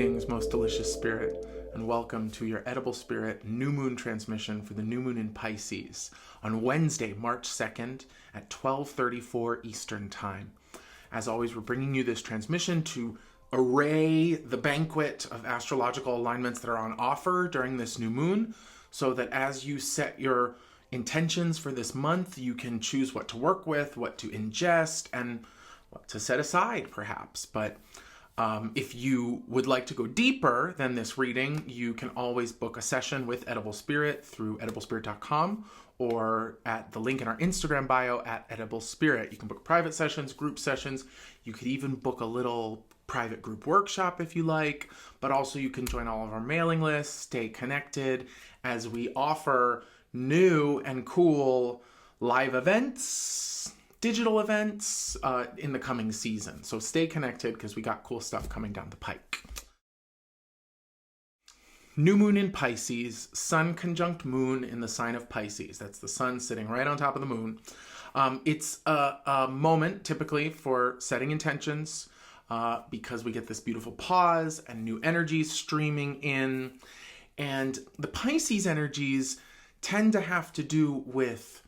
Greetings, most delicious spirit, and welcome to your Edible Spirit New Moon transmission for the New Moon in Pisces on Wednesday, March 2nd at 12:34 Eastern Time. As always, we're bringing you this transmission to array the banquet of astrological alignments that are on offer during this new moon, so that as you set your intentions for this month, you can choose what to work with, what to ingest, and what to set aside, perhaps. But if you would like to go deeper than this reading, you can always book a session with EdibleSpirit through EdibleSpirit.com or at the link in our Instagram bio at EdibleSpirit. You can book private sessions, group sessions. You could even book a little private group workshop if you like, but also you can join all of our mailing lists, stay connected as we offer new and cool live events, digital events in the coming season. So stay connected because we got cool stuff coming down the pike. New Moon in Pisces, Sun conjunct Moon in the sign of Pisces. That's the Sun sitting right on top of the Moon. It's a moment typically for setting intentions because we get this beautiful pause and new energies streaming in. And the Pisces energies tend to have to do with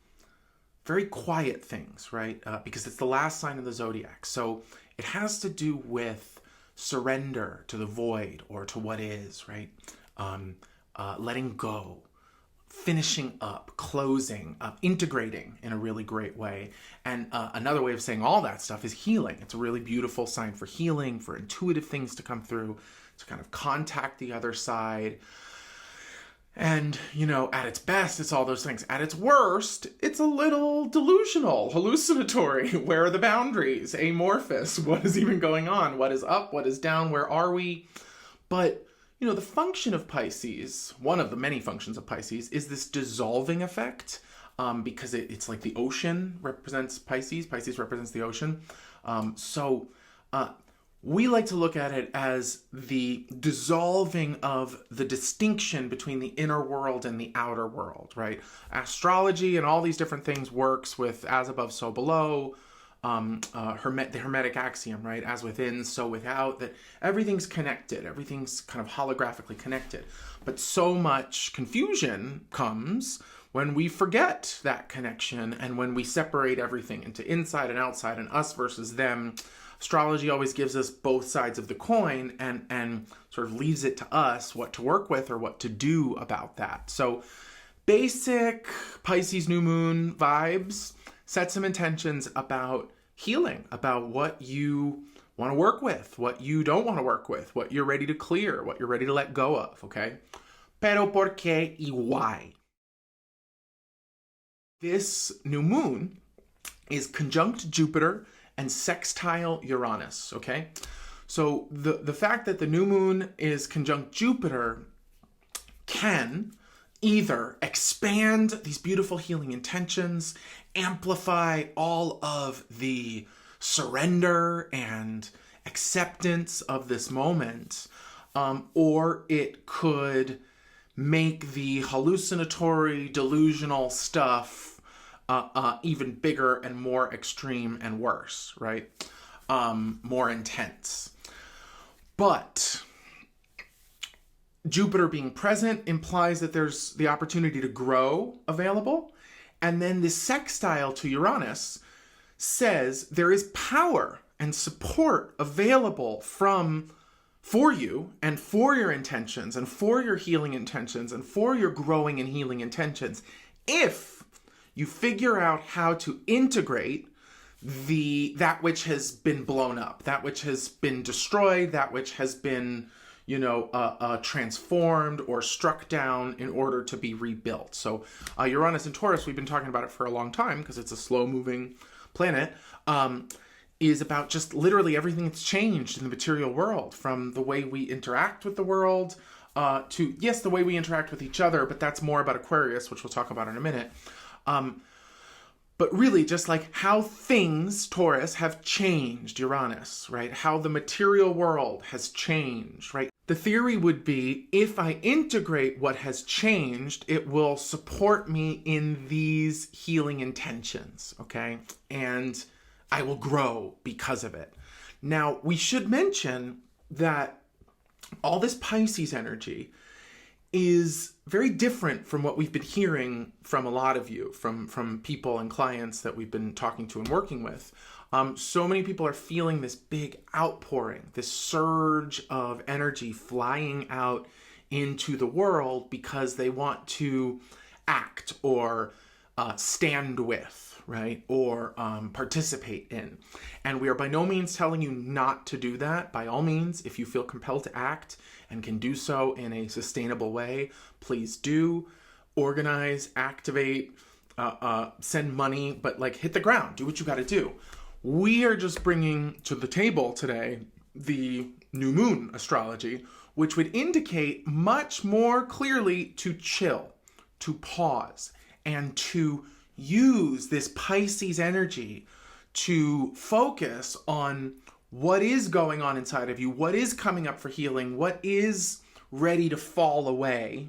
very quiet things, right? Because it's the last sign of the zodiac. So it has to do with surrender to the void or to what is, right? Letting go, finishing up, closing, integrating in a really great way. And another way of saying all that stuff is healing. It's a really beautiful sign for healing, for intuitive things to come through, to kind of contact the other side. And, you know, at its best, it's all those things. At its worst, it's a little delusional, hallucinatory. Where are the boundaries? Amorphous. What is even going on? What is up? What is down? Where are we? But, you know, the function of Pisces, one of the many functions of Pisces, is this dissolving effect, because it's like the ocean represents Pisces. Pisces represents the ocean. We like to look at it as the dissolving of the distinction between the inner world and the outer world, right? Astrology and all these different things works with as above, so below, the Hermetic axiom, right? As within, so without, that everything's connected. Everything's kind of holographically connected. But so much confusion comes when we forget that connection and when we separate everything into inside and outside and us versus them. Astrology always gives us both sides of the coin and sort of leaves it to us what to work with or what to do about that. So basic Pisces New Moon vibes, set some intentions about healing, about what you want to work with, what you don't want to work with, what you're ready to clear, what you're ready to let go of, okay? Pero por qué y why? This new moon is conjunct Jupiter and sextile Uranus, okay? So the fact that the new moon is conjunct Jupiter can either expand these beautiful healing intentions, amplify all of the surrender and acceptance of this moment, or it could make the hallucinatory, delusional stuff even bigger and more extreme and worse, right? More intense. But Jupiter being present implies that there's the opportunity to grow available. And then the sextile to Uranus says there is power and support available for you and for your intentions and for your healing intentions and for your growing and healing intentions if you figure out how to integrate that which has been blown up, that which has been destroyed, that which has been, transformed or struck down in order to be rebuilt. So Uranus and Taurus, we've been talking about it for a long time because it's a slow-moving planet, is about just literally everything that's changed in the material world, from the way we interact with the world to, yes, the way we interact with each other, but that's more about Aquarius, which we'll talk about in a minute. But really just like how things, Taurus, have changed, Uranus, right? How the material world has changed, right? The theory would be, if I integrate what has changed, it will support me in these healing intentions, okay? And I will grow because of it. Now, we should mention that all this Pisces energy is very different from what we've been hearing from a lot of you, from people and clients that we've been talking to and working with. So many people are feeling this big outpouring, this surge of energy flying out into the world because they want to act or stand with, right? Or participate in. And we are by no means telling you not to do that. By all means, if you feel compelled to act and can do so in a sustainable way, please do. Organize, activate, send money, but like hit the ground, do what you got to do. We are just bringing to the table today the new moon astrology, which would indicate much more clearly to chill, to pause, and to use this Pisces energy to focus on what is going on inside of you, what is coming up for healing, what is ready to fall away,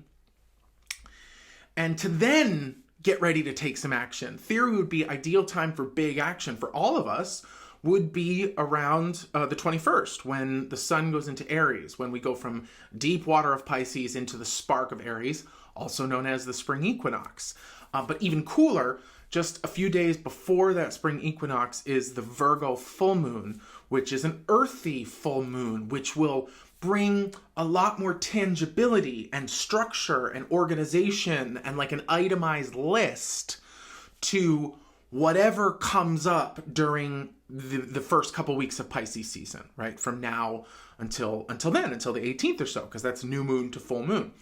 and to then get ready to take some action. Theory would be ideal time for big action for all of us would be around the 21st, when the sun goes into Aries, when we go from deep water of Pisces into the spark of Aries, also known as the spring equinox. But even cooler, just a few days before that spring equinox is the Virgo full moon, which is an earthy full moon, which will bring a lot more tangibility and structure and organization and like an itemized list to whatever comes up during the first couple weeks of Pisces season, right? From now until the 18th or so, because that's new moon to full moon.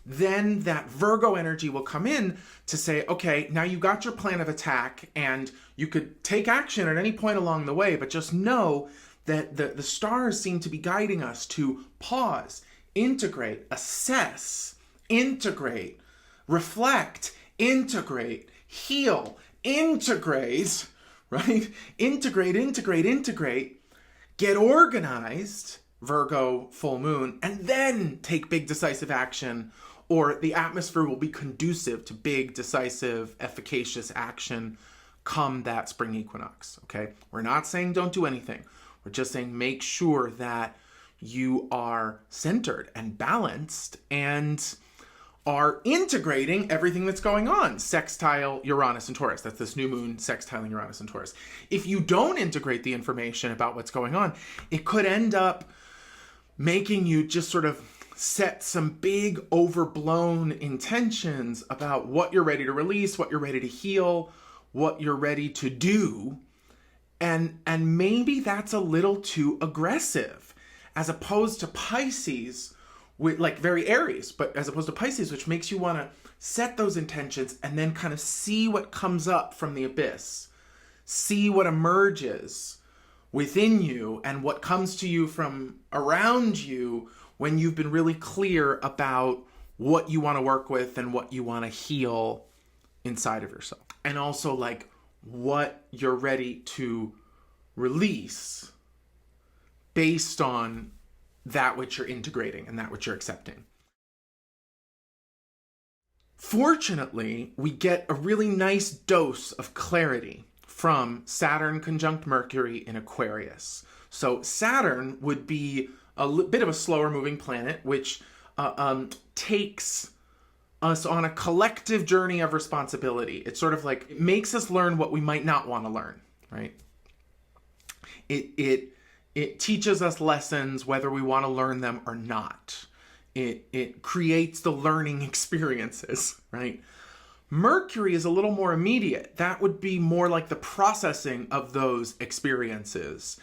Then that Virgo energy will come in to say, okay, now you got your plan of attack and you could take action at any point along the way, but just know that the stars seem to be guiding us to pause, integrate, assess, integrate, reflect, integrate, heal, integrate, right? Integrate, get organized, Virgo full moon, and then take big decisive action, or the atmosphere will be conducive to big, decisive, efficacious action come that spring equinox, okay? We're not saying don't do anything. We're just saying make sure that you are centered and balanced and are integrating everything that's going on. Sextile Uranus and Taurus. That's this new moon sextiling Uranus and Taurus. If you don't integrate the information about what's going on, it could end up making you just sort of set some big overblown intentions about what you're ready to release, what you're ready to heal, what you're ready to do. And maybe that's a little too aggressive, as opposed to Pisces, with like very Aries, but as opposed to Pisces, which makes you want to set those intentions and then kind of see what comes up from the abyss, see what emerges within you and what comes to you from around you when you've been really clear about what you want to work with and what you want to heal inside of yourself. And also like what you're ready to release based on that which you're integrating and that which you're accepting. Fortunately, we get a really nice dose of clarity from Saturn conjunct Mercury in Aquarius. So Saturn would be a bit of a slower moving planet, which takes us on a collective journey of responsibility. It sort of like it makes us learn what we might not want to learn, right? It teaches us lessons whether we want to learn them or not. It creates the learning experiences, right? Mercury is a little more immediate. That would be more like the processing of those experiences.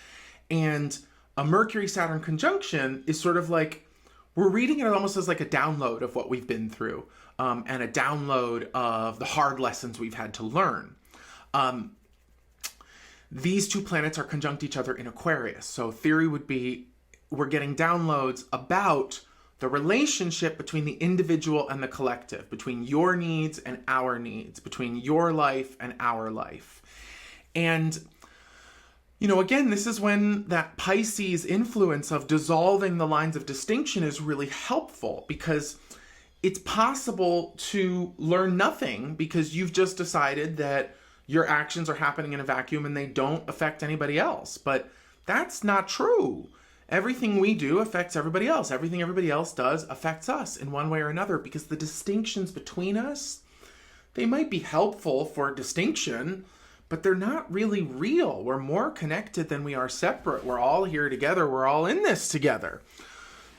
And a Mercury-Saturn conjunction is sort of like, we're reading it almost as like a download of what we've been through, and a download of the hard lessons we've had to learn. These two planets are conjunct each other in Aquarius. So theory would be we're getting downloads about the relationship between the individual and the collective, between your needs and our needs, between your life and our life. And, you know, again, this is when that Pisces influence of dissolving the lines of distinction is really helpful, because it's possible to learn nothing because you've just decided that your actions are happening in a vacuum and they don't affect anybody else. But that's not true. everything we do affects everybody else. Everything everybody else does affects us in one way or another, because the distinctions between us, they might be helpful for distinction, but they're not really real. We're more connected than we are separate. We're all here together. We're all in this together.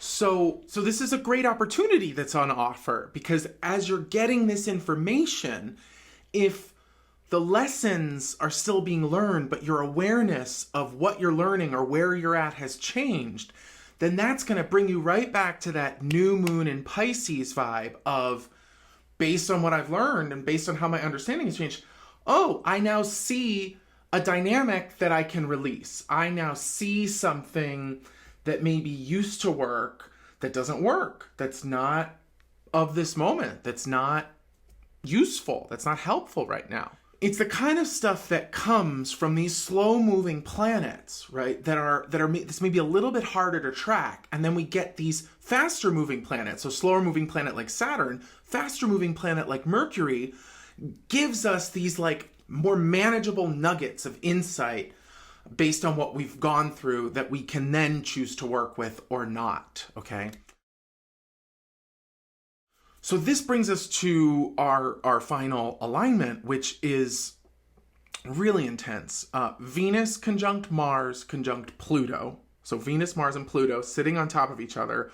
So this is a great opportunity that's on offer, because as you're getting this information, if the lessons are still being learned, but your awareness of what you're learning or where you're at has changed, then that's going to bring you right back to that new moon in Pisces vibe of, based on what I've learned and based on how my understanding has changed, oh, I now see a dynamic that I can release. I now see something that maybe used to work that doesn't work, that's not of this moment, that's not useful, that's not helpful right now. It's the kind of stuff that comes from these slow-moving planets, right? That are this may be a little bit harder to track, and then we get these faster-moving planets. So slower-moving planet like Saturn, faster-moving planet like Mercury, gives us these like more manageable nuggets of insight based on what we've gone through that we can then choose to work with or not. Okay. So this brings us to our final alignment, which is really intense. Venus conjunct Mars conjunct Pluto. So Venus, Mars, and Pluto sitting on top of each other.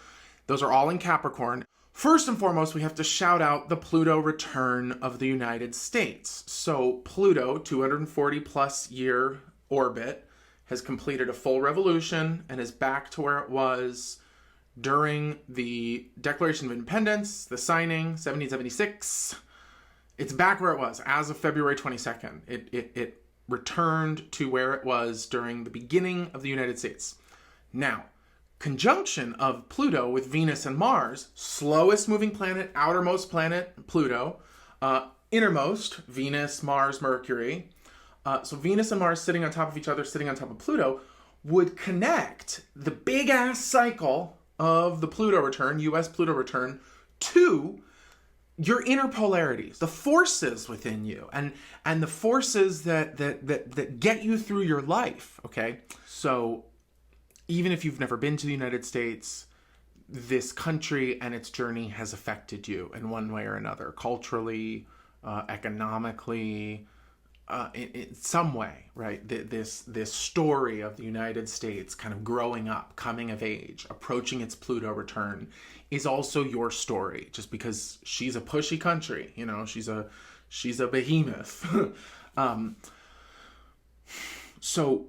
Those are all in Capricorn. First and foremost, we have to shout out the Pluto return of the United States. So Pluto, 240 plus year orbit, has completed a full revolution and is back to where it was during the Declaration of Independence, the signing, 1776. It's back where it was as of February 22nd. It returned to where it was during the beginning of the United States. Now, conjunction of Pluto with Venus and Mars, slowest moving planet, outermost planet, Pluto, innermost, Venus, Mars, Mercury. So Venus and Mars sitting on top of each other, sitting on top of Pluto, would connect the big ass cycle of the Pluto return, US Pluto return, to your inner polarities, the forces within you, and the forces that get you through your life. Okay, so even if you've never been to the United States, this country and its journey has affected you in one way or another, culturally, economically, in some way, right? This story of the United States kind of growing up, coming of age, approaching its Pluto return is also your story. Just because she's a pushy country, you know, she's a behemoth. So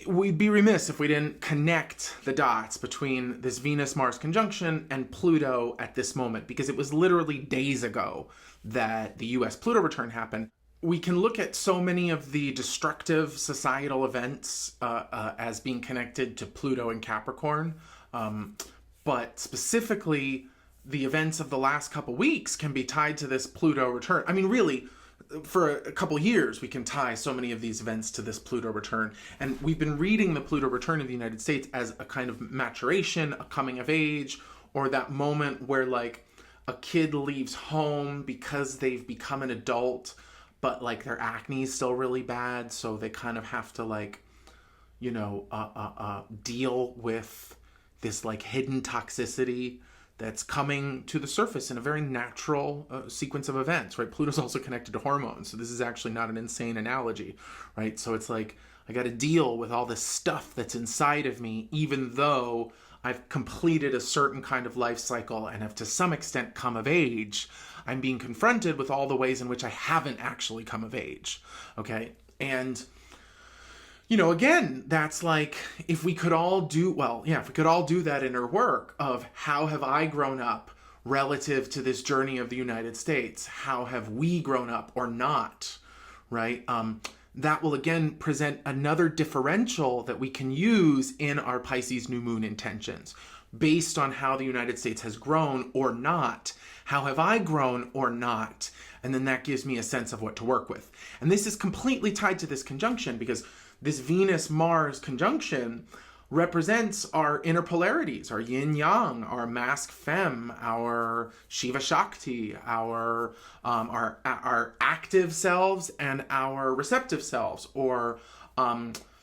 we'd be remiss if we didn't connect the dots between this Venus-Mars conjunction and Pluto at this moment, because it was literally days ago that the US Pluto return happened. We can look at so many of the destructive societal events as being connected to Pluto and Capricorn, but specifically the events of the last couple weeks can be tied to this Pluto return. I mean, really, for a couple years, we can tie so many of these events to this Pluto return. And we've been reading the Pluto return of the United States as a kind of maturation, a coming of age, or that moment where like a kid leaves home because they've become an adult, but like their acne is still really bad. So they kind of have to like, you know, deal with this like hidden toxicity that's coming to the surface in a very natural sequence of events, right? Pluto's also connected to hormones. So this is actually not an insane analogy, right? So it's like, I got to deal with all this stuff that's inside of me, even though I've completed a certain kind of life cycle and have to some extent come of age. I'm being confronted with all the ways in which I haven't actually come of age, okay? And, you know, again, that's like, if we could all do, well, yeah, if we could all do that inner work of how have I grown up relative to this journey of the United States? How have we grown up or not, right? That will again present another differential that we can use in our Pisces New Moon intentions. Based on how the United States has grown or not, how have I grown or not? And then that gives me a sense of what to work with. And this is completely tied to this conjunction, because this Venus-Mars conjunction represents our inner polarities, our yin-yang, our mask-femme, our Shiva-Shakti, our active selves and our receptive selves, or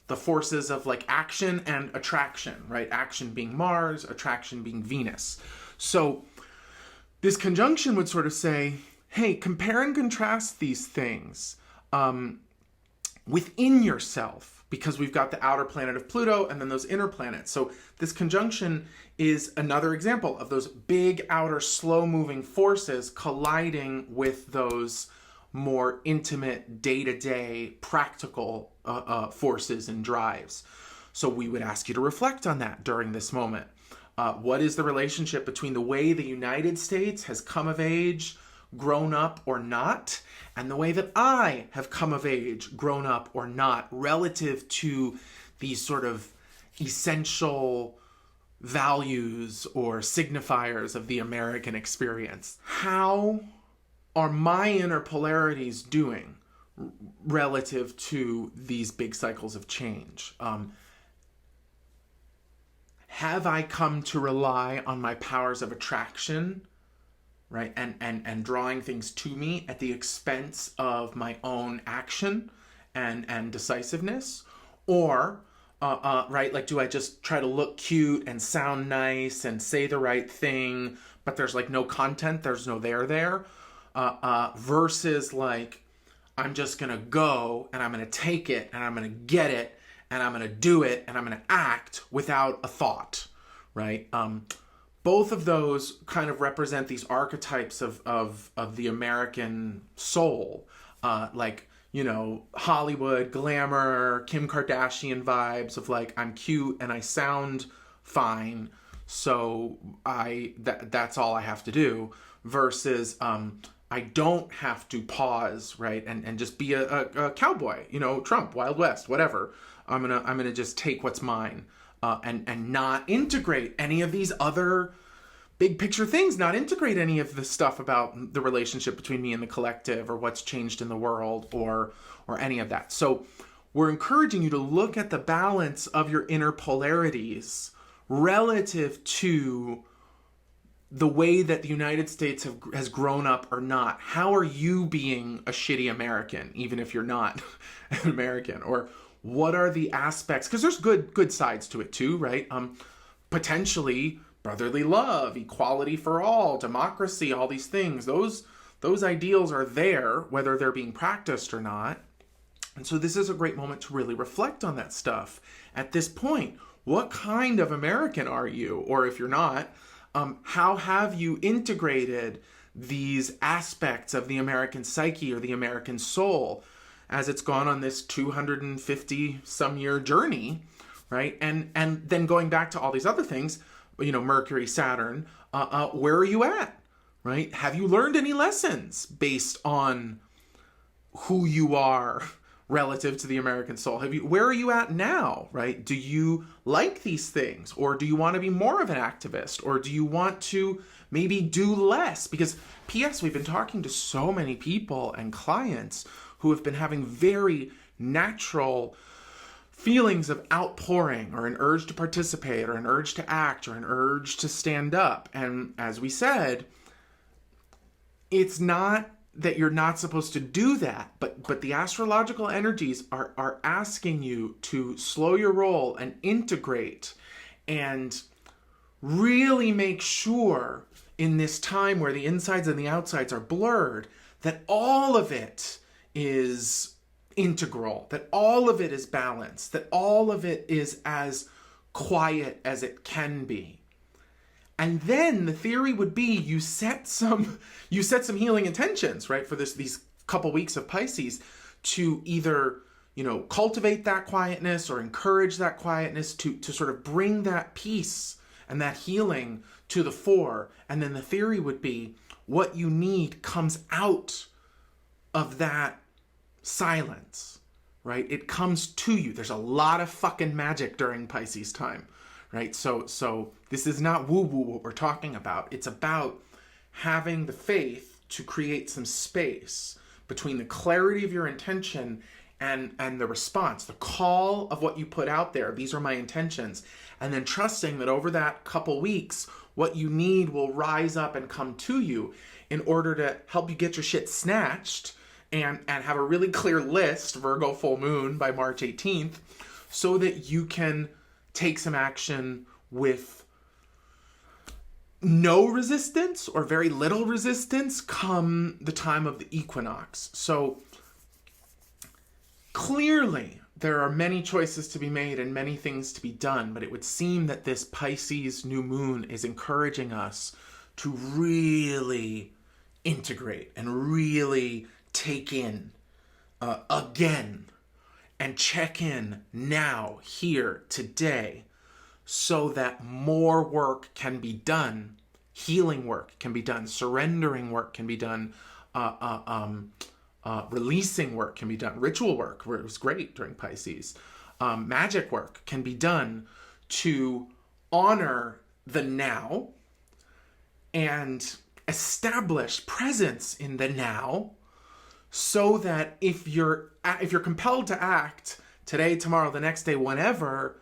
the forces of like action and attraction, right? Action being Mars, attraction being Venus. So this conjunction would sort of say, hey, compare and contrast these things within yourself, because we've got the outer planet of Pluto and then those inner planets. So this conjunction is another example of those big outer slow-moving forces colliding with those more intimate, day-to-day, practical forces and drives. So we would ask you to reflect on that during this moment. What is the relationship between the way the United States has come of age, grown up or not, and the way that I have come of age, grown up or not, relative to these sort of essential values or signifiers of the American experience? How are my inner polarities doing relative to these big cycles of change? Have I come to rely on my powers of attraction, right, and drawing things to me at the expense of my own action and decisiveness? Or, right, like, do I just try to look cute and sound nice and say the right thing, but there's like no content, there's no there, versus like, I'm just gonna go and I'm gonna take it and I'm gonna get it and I'm gonna do it and I'm gonna act without a thought, right? Both of those kind of represent these archetypes of the American soul, like, you know, Hollywood, glamour, Kim Kardashian vibes of like, I'm cute and I sound fine, so that's all I have to do, versus I don't have to pause, right, and just be a cowboy, you know, Trump, Wild West, whatever. I'm gonna just take what's mine, and not integrate any of these other big picture things, not integrate any of the stuff about the relationship between me and the collective, or what's changed in the world, or any of that. So we're encouraging you to look at the balance of your inner polarities relative to the way that the United States has grown up or not. How are you being a shitty American, even if you're not an American? Or what are the aspects? Because there's good sides to it too, right? Potentially brotherly love, equality for all, democracy, all these things. Those ideals are there, whether they're being practiced or not. And so this is a great moment to really reflect on that stuff. At this point, what kind of American are you? Or if you're not, how have you integrated these aspects of the American psyche or the American soul as it's gone on this 250 some year journey, right? And then going back to all these other things, you know, Mercury, Saturn, where are you at, right? Have you learned any lessons based on who you are relative to the American soul? Where are you at now, right? Do you like these things, or do you want to be more of an activist, or do you want to maybe do less? Because P.S., we've been talking to so many people and clients who have been having very natural feelings of outpouring, or an urge to participate, or an urge to act, or an urge to stand up. And as we said, it's not that you're not supposed to do that, but the astrological energies are asking you to slow your roll and integrate, and really make sure in this time where the insides and the outsides are blurred, that all of it is integral, that all of it is balanced, that all of it is as quiet as it can be. And then the theory would be you set some healing intentions, right, for these couple weeks of Pisces, to either, you know, cultivate that quietness or encourage that quietness, to sort of bring that peace and that healing to the fore. And then the theory would be what you need comes out of that silence, right? It comes to you. There's a lot of fucking magic during Pisces time, right? So this is not woo-woo what we're talking about. It's about having the faith to create some space between the clarity of your intention and the response, the call of what you put out there. These are my intentions. And then trusting that over that couple weeks, what you need will rise up and come to you in order to help you get your shit snatched and have a really clear list, Virgo full moon by March 18th, so that you can take some action with no resistance or very little resistance come the time of the equinox. So clearly there are many choices to be made and many things to be done, but it would seem that this Pisces new moon is encouraging us to really integrate and really take in again and check in now, here, today, so that more work can be done, healing work can be done, surrendering work can be done, releasing work can be done, ritual work, where it was great during Pisces, magic work can be done to honor the now and establish presence in the now, so that if you're compelled to act today, tomorrow, the next day, whenever,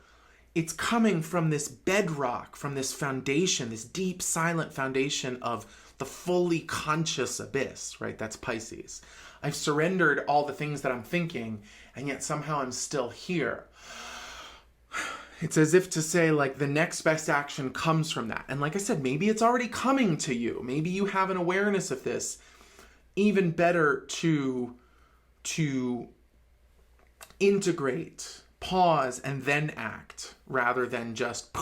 it's coming from this bedrock, from this foundation, this deep, silent foundation of the fully conscious abyss, right? That's Pisces. I've surrendered all the things that I'm thinking, and yet somehow I'm still here. It's as if to say, like, the next best action comes from that. And like I said, maybe it's already coming to you. Maybe you have an awareness of this. Even better to integrate, pause, and then act, rather than just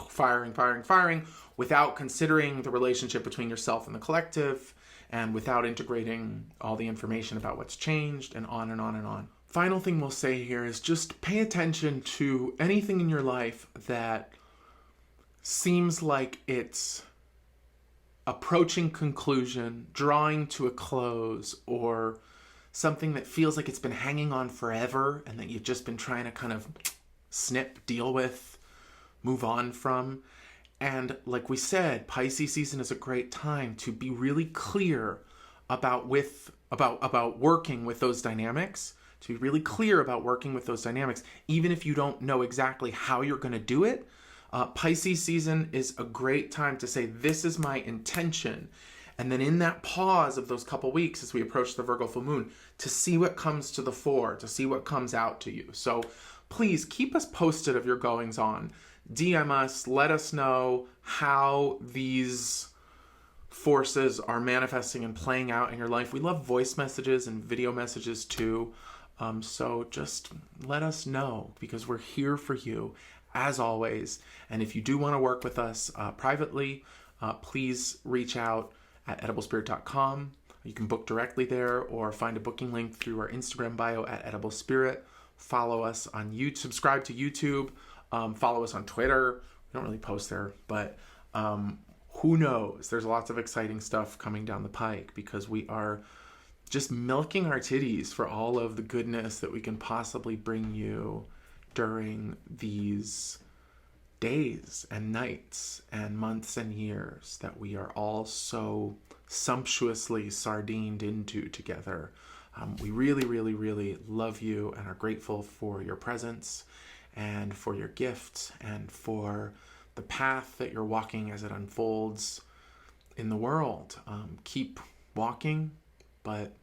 firing, without considering the relationship between yourself and the collective, and without integrating all the information about what's changed, and on and on and on. Final thing we'll say here is just pay attention to anything in your life that seems like it's approaching conclusion, drawing to a close, or something that feels like it's been hanging on forever and that you've just been trying to kind of snip, deal with, move on from. And like we said, Pisces season is a great time to be really clear about working with those dynamics, to be really clear about working with those dynamics, even if you don't know exactly how you're going to do it. Pisces season is a great time to say, this is my intention. And then in that pause of those couple weeks as we approach the Virgo full moon, to see what comes to the fore, to see what comes out to you. So please keep us posted of your goings on. DM us, let us know how these forces are manifesting and playing out in your life. We love voice messages and video messages too. So just let us know, because we're here for you as always. And if you do want to work with us privately, please reach out at EdibleSpirit.com. You can book directly there or find a booking link through our Instagram bio at EdibleSpirit. Follow us on YouTube, subscribe to YouTube, follow us on Twitter. We don't really post there, but who knows? There's lots of exciting stuff coming down the pike, because we are just milking our titties for all of the goodness that we can possibly bring you during these days and nights and months and years that we are all so sumptuously sardined into together. We really, really, really love you and are grateful for your presence and for your gifts and for the path that you're walking as it unfolds in the world. Keep walking, but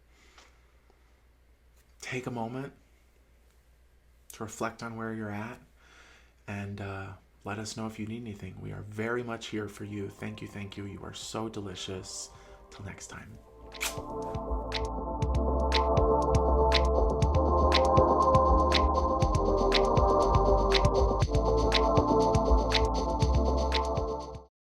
take a moment to reflect on where you're at, and let us know if you need anything. We are very much here for you. Thank you, thank you. You are so delicious. Till next time.